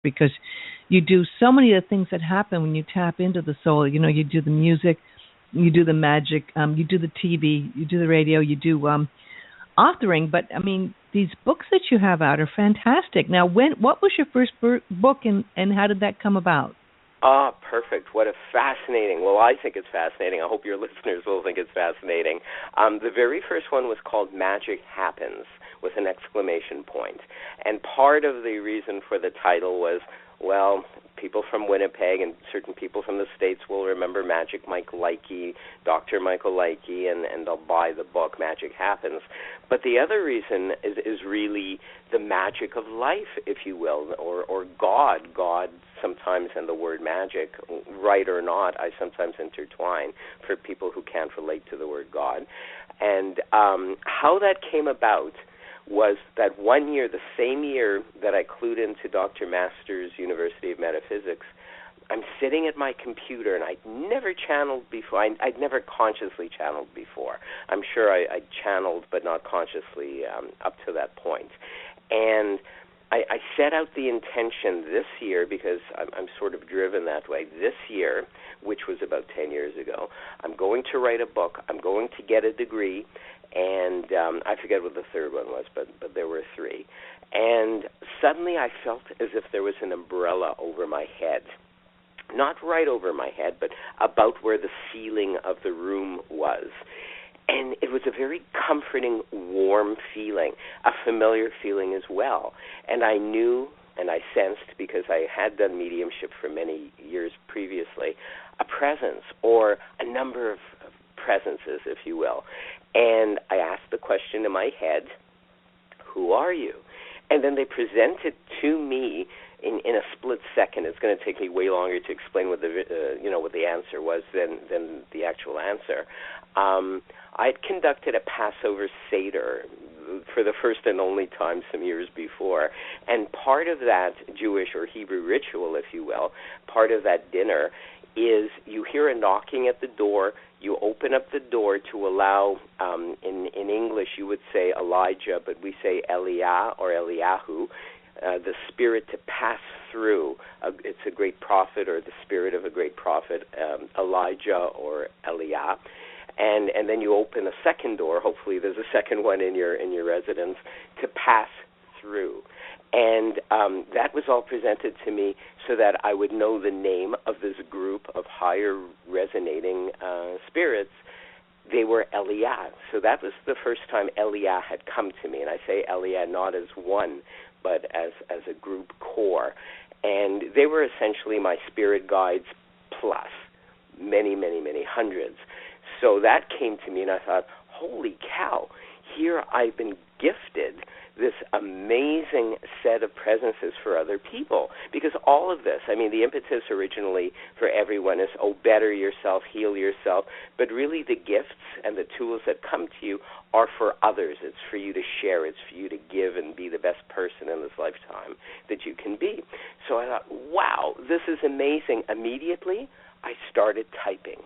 because you do so many of the things that happen when you tap into the soul. You know, you do the music, you do the magic, you do the TV, you do the radio, you do authoring. But I mean, these books that you have out are fantastic. Now, what was your first book, and how did that come about? Ah, perfect. What a fascinating, well, I think it's fascinating. I hope your listeners will think it's fascinating. The very first one was called Magic Happens, with an exclamation point. And part of the reason for the title was, well, people from Winnipeg and certain people from the States will remember Magic Mike Likey, Dr. Michael Likey, and they'll buy the book Magic Happens. But the other reason is really the magic of life, if you will, or God. God sometimes, and the word magic, right or not, I sometimes intertwine for people who can't relate to the word God. And how that came about was that one year, the same year that I clued into Dr. Masters' University of Metaphysics, I'm sitting at my computer, and I'd never channeled before. I'd never consciously channeled before. I'm sure I channeled, but not consciously up to that point. And I set out the intention this year, because I'm sort of driven that way. This year, which was about 10 years ago, I'm going to write a book. I'm going to get a degree, and I forget what the third one was, but there were three. And suddenly I felt as if there was an umbrella over my head. Not right over my head, but about where the ceiling of the room was. And it was a very comforting, warm feeling, a familiar feeling as well. And I knew, and I sensed, because I had done mediumship for many years previously, a presence, or a number of presences, if you will. And I asked the question in my head, who are you? And then they presented to me in a split second. It's going to take me way longer to explain what the answer was than the actual answer. I'd conducted a Passover Seder for the first and only time some years before, and part of that Jewish or Hebrew ritual, if you will, part of that dinner is you hear a knocking at the door. You open up the door to allow, in English you would say Elijah, but we say Eliah or Eliyahu, the spirit to pass through. It's a great prophet, or the spirit of a great prophet, Elijah or Eliah. And then you open a second door. Hopefully there's a second one in your residence to pass through. And that was all presented to me so that I would know the name of this group of higher resonating spirits. They were Eliah. So that was the first time Eliah had come to me. And I say Eliah not as one, but as a group core. And they were essentially my spirit guides plus many, many, many hundreds. So that came to me, and I thought, holy cow, here I've been gifted this amazing set of presences for other people. Because all of this, I mean, the impetus originally for everyone is, better yourself, heal yourself. But really the gifts and the tools that come to you are for others. It's for you to share. It's for you to give and be the best person in this lifetime that you can be. So I thought, wow, this is amazing. Immediately, I started typing.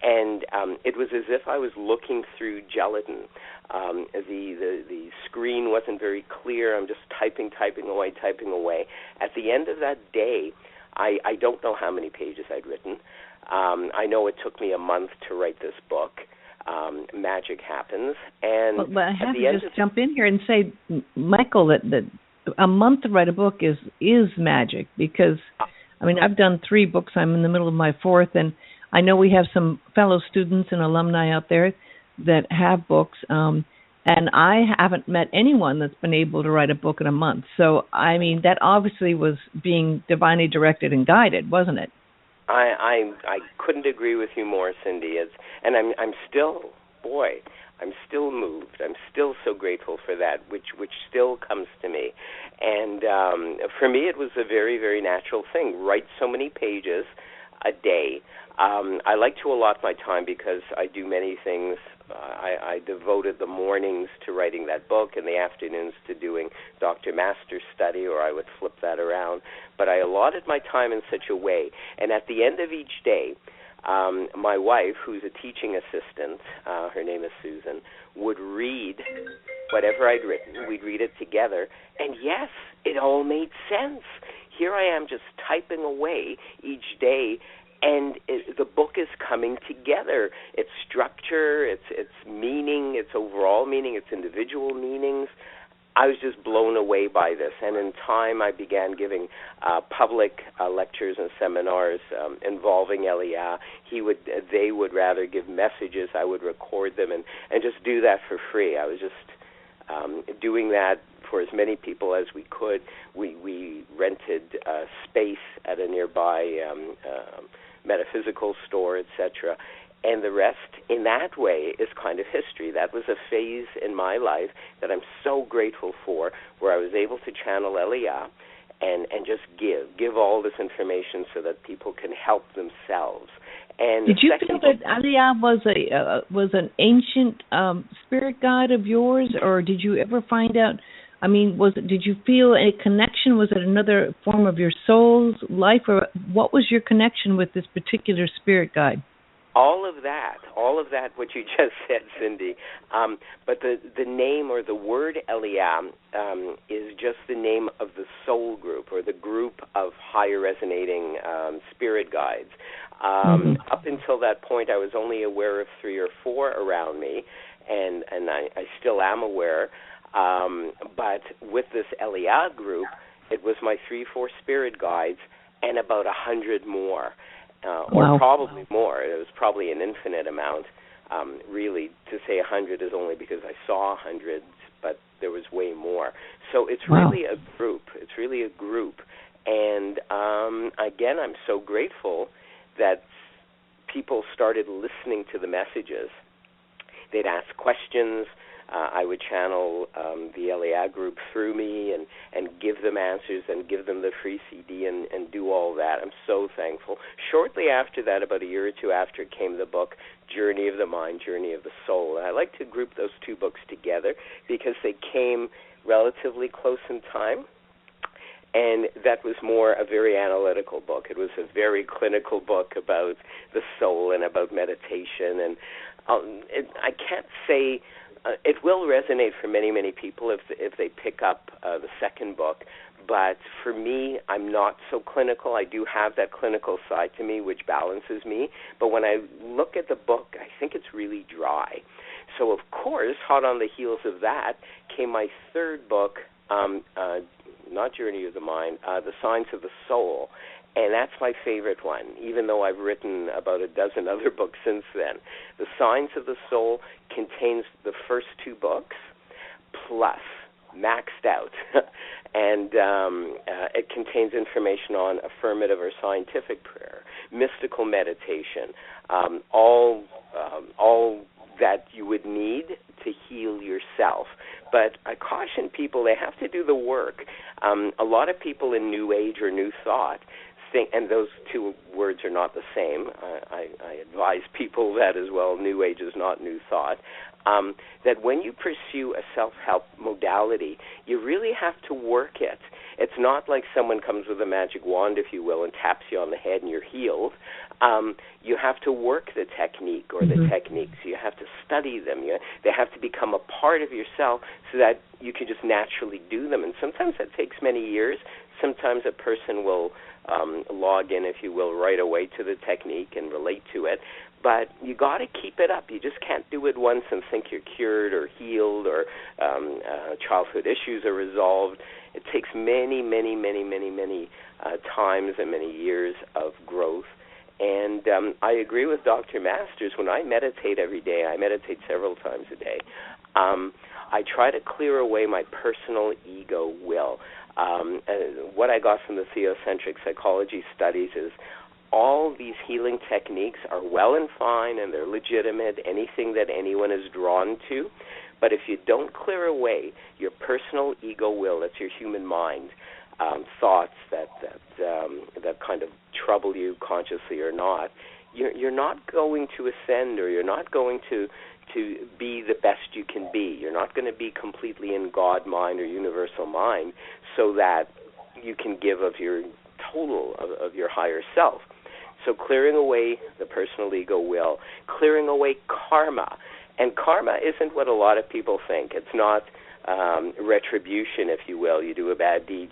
And it was as if I was looking through gelatin. The screen wasn't very clear. I'm just typing away. At the end of that day, I don't know how many pages I'd written. I know it took me a month to write this book, Magic Happens. And well, I have to just jump in here and say, Michael, that a month to write a book is magic, because, I mean, I've done 3 books. I'm in the middle of my 4th, and I know we have some fellow students and alumni out there that have books, and I haven't met anyone that's been able to write a book in a month. So, I mean, that obviously was being divinely directed and guided, wasn't it? I couldn't agree with you more, Cindy. And I'm still moved. I'm still so grateful for that, which still comes to me. And for me, it was a very, very natural thing. Write so many pages a day. I like to allot my time because I do many things. I devoted the mornings to writing that book and the afternoons to doing Dr. Master's study, or I would flip that around. But I allotted my time in such a way. And at the end of each day, my wife, who's a teaching assistant, her name is Susan, would read whatever I'd written. We'd read it together. And yes, it all made sense. here I am just typing away each day, and the book is coming together. Its structure, its meaning, its overall meaning, its individual meanings. I was just blown away by this, and in time I began giving public lectures and seminars involving Elia. They would rather give messages. I would record them and just do that for free. I was just doing that for as many people as we could. We rented space at a nearby metaphysical store, etc., and the rest, in that way, is kind of history. That was a phase in my life that I'm so grateful for, where I was able to channel Elia and just give all this information so that people can help themselves. And did you feel that Elia was an ancient spirit guide of yours, or did you ever find out? I mean, did you feel a connection? Was it another form of your soul's life, or what was your connection with this particular spirit guide? All of that, what you just said, Cindy. But the name or the word Elia is just the name of the soul group, or the group of higher resonating spirit guides. Up until that point, I was only aware of 3 or 4 around me, and I still am aware. But with this Elia group, it was my 3-4 spirit guides and about 100 more. Or probably more. It was probably an infinite amount. Really, to say 100 is only because I saw hundreds, but there was way more. So it's really a group. It's really a group. And again, I'm so grateful that people started listening to the messages. They'd ask questions. I would channel the Elia group through me and give them answers and give them the free CD and do all that. I'm so thankful. Shortly after that, about a year or 2 after, came the book Journey of the Mind, Journey of the Soul. And I like to group those 2 books together because they came relatively close in time. And that was more a very analytical book. It was a very clinical book about the soul and about meditation. And I can't say... it will resonate for many, many people if they pick up the second book. But for me, I'm not so clinical. I do have that clinical side to me, which balances me. But when I look at the book, I think it's really dry. So, of course, hot on the heels of that came my third book, not Journey of the Mind, The Signs of the Soul. And that's my favorite one, even though I've written about a dozen other books since then. The Signs of the Soul contains the first 2 books, plus, maxed out. And it contains information on affirmative or scientific prayer, mystical meditation, all that you would need to heal yourself. But I caution people, they have to do the work. A lot of people in New Age or New Thought think, and those 2 words are not the same. I advise people that as well. New Age is not New Thought. That when you pursue a self-help modality, you really have to work it. It's not like someone comes with a magic wand, if you will, and taps you on the head and you're healed. You have to work the technique or the techniques. You have to study them. They have to become a part of yourself so that you can just naturally do them. And sometimes that takes many years. Sometimes a person will log in, if you will, right away to the technique and relate to it. But you got to keep it up. You just can't do it once and think you're cured or healed or childhood issues are resolved. It takes many, many, many, many, many times and many years of growth. And I agree with Dr. Masters. When I meditate every day, I meditate several times a day, I try to clear away my personal ego will. What I got from the theocentric psychology studies is all these healing techniques are well and fine and they're legitimate, anything that anyone is drawn to. But if you don't clear away your personal ego will, that's your human mind, thoughts that kind of trouble you consciously or not, you're not going to ascend, or you're not going to be the best you can be. You're not going to be completely in God mind or universal mind so that you can give of your total, of your higher self. So clearing away the personal ego will, clearing away karma. And karma isn't what a lot of people think. It's not retribution, if you will. You do a bad deed,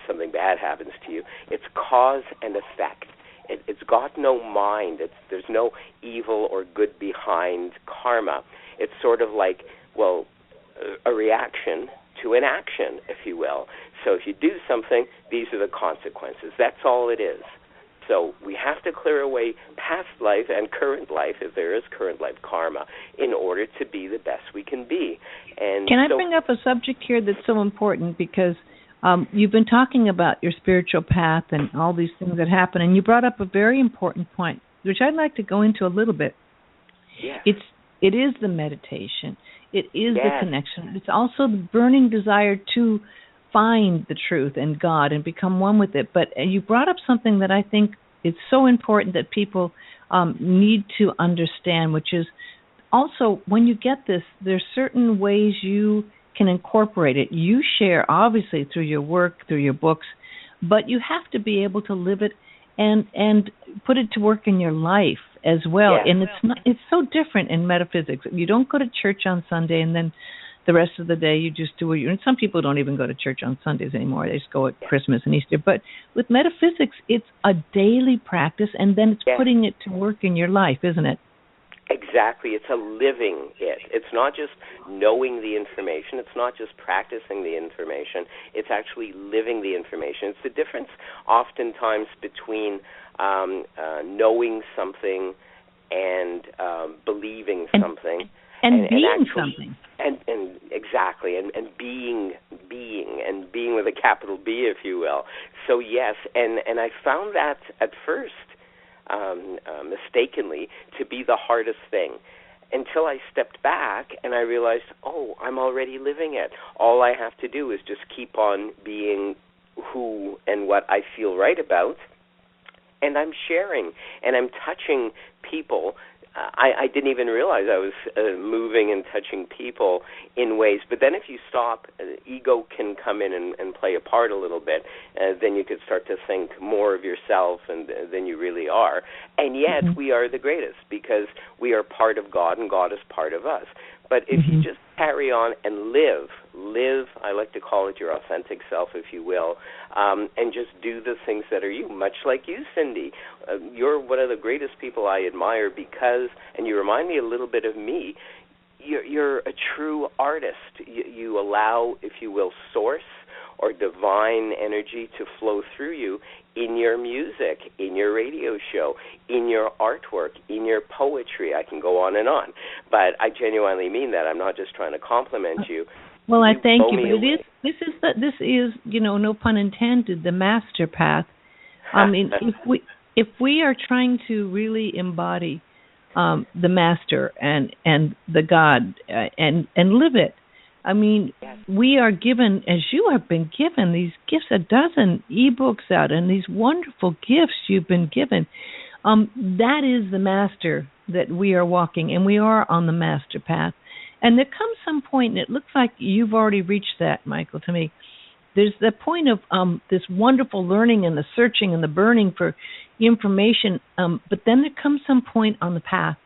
something bad happens to you. It's cause and effect. It's got no mind. There's no evil or good behind karma. It's sort of like, well, a reaction to an action, if you will. So if you do something, these are the consequences. That's all it is. So we have to clear away past life and current life, if there is current life karma, in order to be the best we can be. And can I bring up a subject here that's so important, because you've been talking about your spiritual path and all these things that happen, and you brought up a very important point, which I'd like to go into a little bit. Yes. It is the meditation. It is the connection. It's also the burning desire to find the truth and God and become one with it. But you brought up something that I think is so important that people need to understand, which is also when you get this, there's certain ways you can incorporate it. You share, obviously, through your work, through your books, but you have to be able to live it and put it to work in your life as well. Yes. And it's so different in metaphysics. You don't go to church on Sunday and then the rest of the day you just do what you. And some people don't even go to church on Sundays anymore. They just go at Christmas and Easter. But with metaphysics, it's a daily practice, and then it's putting it to work in your life, isn't it? Exactly. It's a living it. It's not just knowing the information. It's not just practicing the information. It's actually living the information. It's the difference oftentimes between knowing something and believing something. And being something. And exactly, and being with a capital B, if you will. So yes, and I found that at first, mistakenly, to be the hardest thing, until I stepped back and I realized, oh, I'm already living it. All I have to do is just keep on being who and what I feel right about, and I'm sharing, and I'm touching people. I didn't even realize I was moving and touching people in ways. But then if you stop, ego can come in and play a part a little bit. Then you could start to think more of yourself than you really are. And yet we are the greatest because we are part of God and God is part of us. But if you just carry on and live, I like to call it your authentic self, if you will, and just do the things that are you, much like you, Cindy. You're one of the greatest people I admire because, and you remind me a little bit of me, you're a true artist. You allow, if you will, source or divine energy to flow through you in your music, in your radio show, in your artwork, in your poetry. I can go on and on. But I genuinely mean that. I'm not just trying to compliment you. Well, I thank you. But this is, no pun intended, the master path. I mean, if we are trying to really embody the master and the God and live it, I mean, we are given, as you have been given, these gifts, a dozen ebooks out, and these wonderful gifts you've been given. That is the master that we are walking, and we are on the master path. And there comes some point, and it looks like you've already reached that, Michael, to me. There's the point of this wonderful learning and the searching and the burning for information, but then there comes some point on the path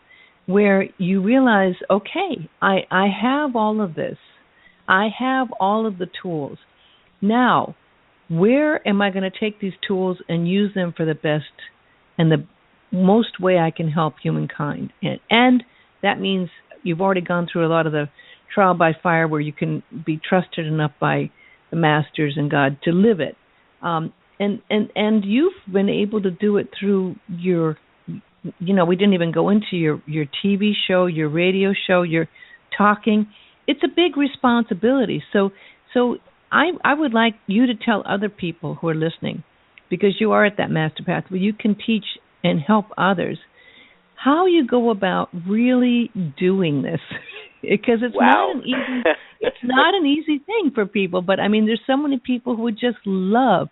where you realize, okay, I have all of this. I have all of the tools. Now, where am I going to take these tools and use them for the best and the most way I can help humankind? And that means you've already gone through a lot of the trial by fire where you can be trusted enough by the masters and God to live it. And you've been able to do it through your, we didn't even go into your TV show, your radio show, your talking. It's a big responsibility. So I would like you to tell other people who are listening, because you are at that master path where you can teach and help others, how you go about really doing this. Because it's not an easy thing for people. But I mean, there's so many people who would just love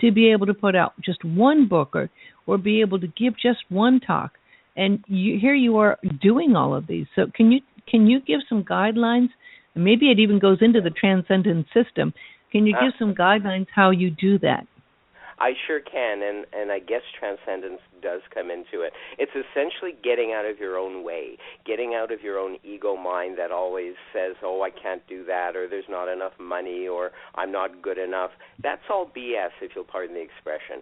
to be able to put out just one book or be able to give just one talk. And here you are doing all of these. So can you give some guidelines? Maybe it even goes into the transcendent system. Can you give some guidelines how you do that? I sure can, and I guess transcendence does come into it. It's essentially getting out of your own way, getting out of your own ego mind that always says, oh, I can't do that, or there's not enough money, or I'm not good enough. That's all BS, if you'll pardon the expression.